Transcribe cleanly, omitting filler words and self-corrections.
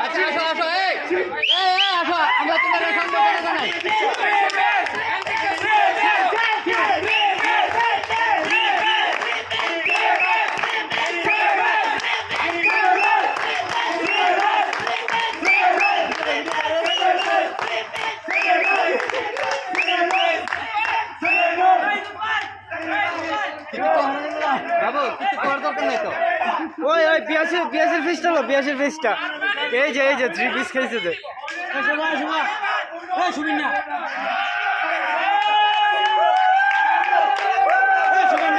আচ্ছা আসো আসো এই আসো আমরা তোমাদের সঙ্গে কথা নাই বাবু কিছু করার দরকার নাই তো ওই ওই পিয়াসের ফিসটা লো পিয়াসের ফিসটা এই যে 3 পিস খাইছে যে সুবিন না